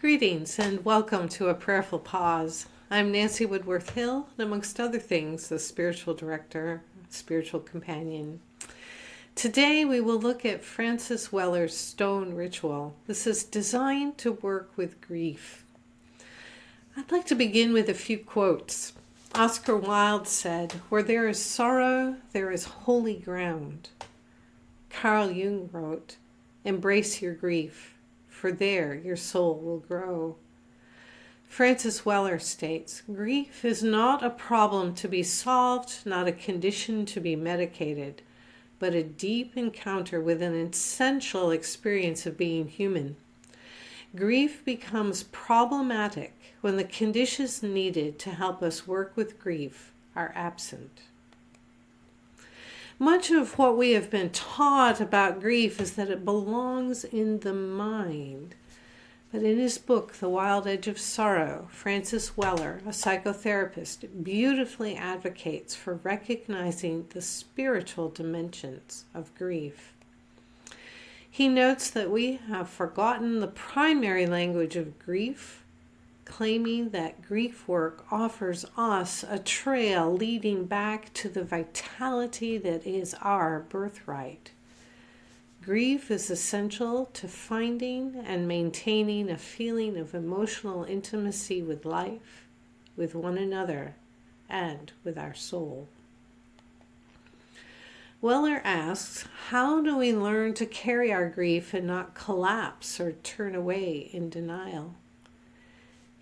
Greetings and welcome to a Prayerful Pause. I'm Nancy Woodworth-Hill, and amongst other things, the spiritual director, spiritual companion. Today we will look at Francis Weller's stone ritual. This is designed to work with grief. I'd like to begin with a few quotes. Oscar Wilde said, "Where there is sorrow, there is holy ground." Carl Jung wrote, "Embrace your grief, for there your soul will grow." Francis Weller states, "Grief is not a problem to be solved, not a condition to be medicated, but a deep encounter with an essential experience of being human. Grief becomes problematic when the conditions needed to help us work with grief are absent." Much of what we have been taught about grief is that it belongs in the mind. But in his book, The Wild Edge of Sorrow, Francis Weller, a psychotherapist, beautifully advocates for recognizing the spiritual dimensions of grief. He notes that we have forgotten the primary language of grief, claiming that grief work offers us a trail leading back to the vitality that is our birthright. Grief is essential to finding and maintaining a feeling of emotional intimacy with life, with one another, and with our soul. Weller asks, how do we learn to carry our grief and not collapse or turn away in denial?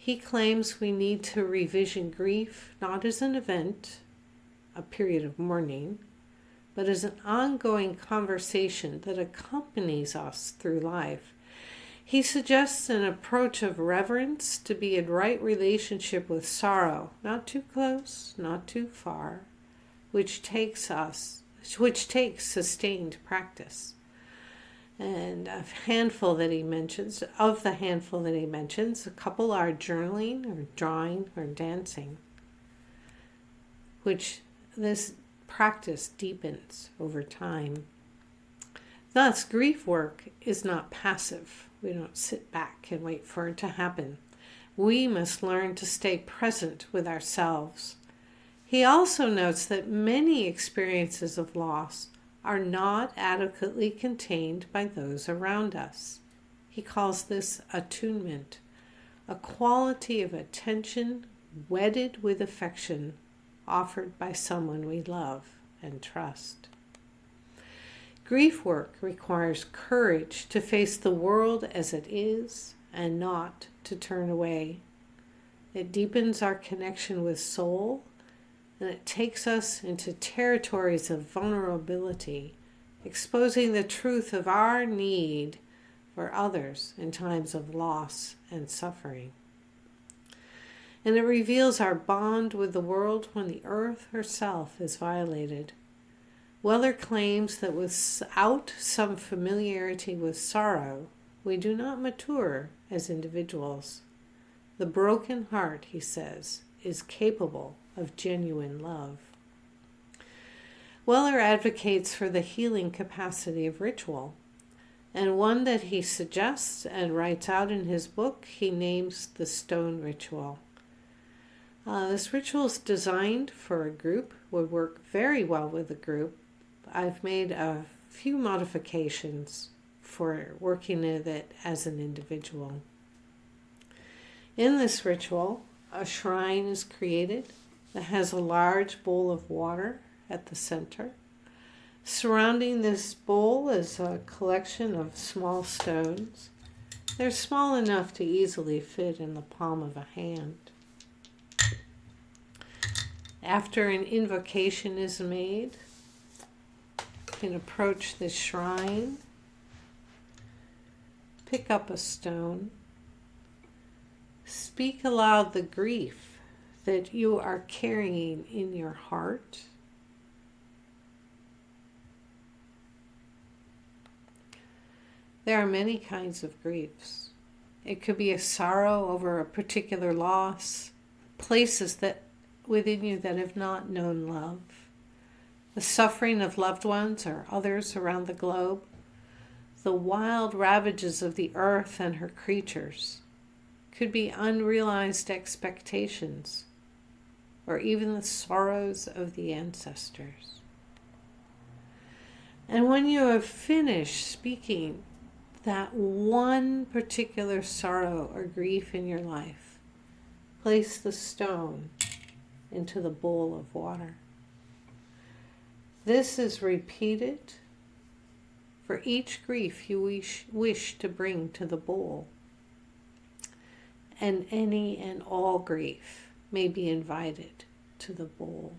He claims we need to revision grief not as an event, a period of mourning, but as an ongoing conversation that accompanies us through life. He suggests an approach of reverence to be in right relationship with sorrow, not too close, not too far, which takes sustained practice. And of the handful that he mentions, a couple are journaling or drawing or dancing, which this practice deepens over time. Thus, grief work is not passive. We don't sit back and wait for it to happen. We must learn to stay present with ourselves. He also notes that many experiences of loss are not adequately contained by those around us. He calls this attunement, a quality of attention wedded with affection offered by someone we love and trust. Grief work requires courage to face the world as it is and not to turn away. It deepens our connection with soul, and it takes us into territories of vulnerability, exposing the truth of our need for others in times of loss and suffering. And it reveals our bond with the world when the earth herself is violated. Weller claims that without some familiarity with sorrow, we do not mature as individuals. The broken heart, he says, is capable of genuine love. Weller advocates for the healing capacity of ritual, and one that he suggests and writes out in his book, he names the stone ritual. This ritual is designed for a group, would work very well with a group. I've made a few modifications for working with it as an individual. In this ritual, a shrine is created that has a large bowl of water at the center. Surrounding this bowl is a collection of small stones. They're small enough to easily fit in the palm of a hand. After an invocation is made, you can approach the shrine, pick up a stone, speak aloud the grief that you are carrying in your heart. There are many kinds of griefs. It could be a sorrow over a particular loss, places that within you that have not known love, the suffering of loved ones or others around the globe, the wild ravages of the earth and her creatures, could be unrealized expectations, or even the sorrows of the ancestors. And when you have finished speaking that one particular sorrow or grief in your life, place the stone into the bowl of water. This is repeated for each grief you wish to bring to the bowl. And any and all grief may be invited to the bowl.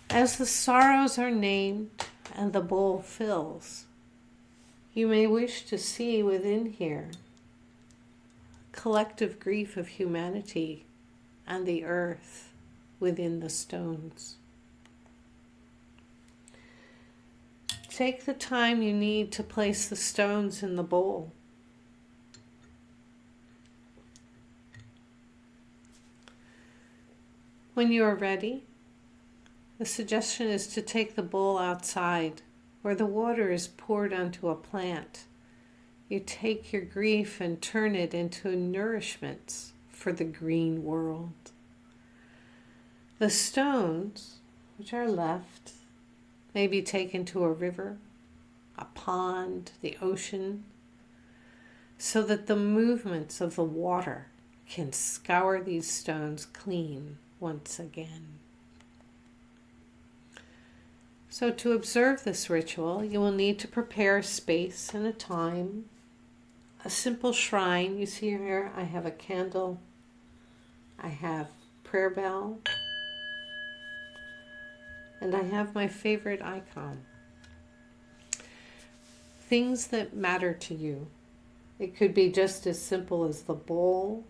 As the sorrows are named and the bowl fills, you may wish to see within here collective grief of humanity and the earth within the stones. Take the time you need to place the stones in the bowl. When you are ready, the suggestion is to take the bowl outside where the water is poured onto a plant. You take your grief and turn it into nourishments for the green world. The stones, which are left, may be taken to a river, a pond, the ocean, so that the movements of the water can scour these stones clean once again. So to observe this ritual, you will need to prepare a space and a time, a simple shrine. You see here, I have a candle, I have prayer bell, and I have my favorite icon. Things that matter to you. It could be just as simple as the bowl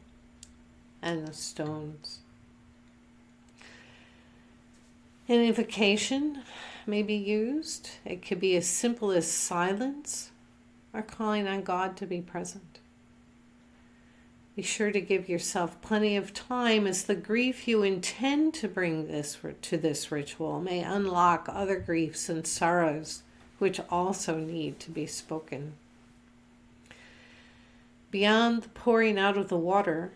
and the stones. An invocation may be used. It could be as simple as silence or calling on God to be present. Be sure to give yourself plenty of time, as the grief you intend to bring to this ritual may unlock other griefs and sorrows which also need to be spoken. Beyond the pouring out of the water,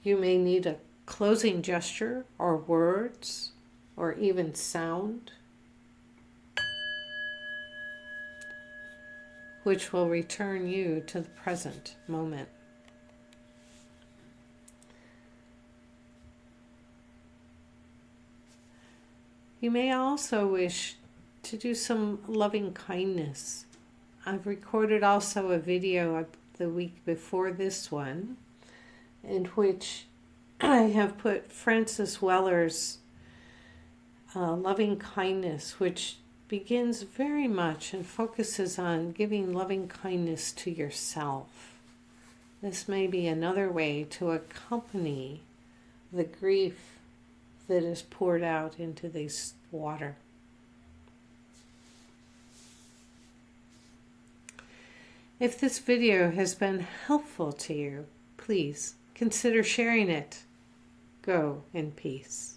you may need a closing gesture or words or even sound, which will return you to the present moment. You may also wish to do some loving kindness. I've recorded also a video the week before this one, in which I have put Francis Weller's loving kindness, which begins very much and focuses on giving loving kindness to yourself. This may be another way to accompany the grief that is poured out into this water. If this video has been helpful to you, please consider sharing it. Go in peace.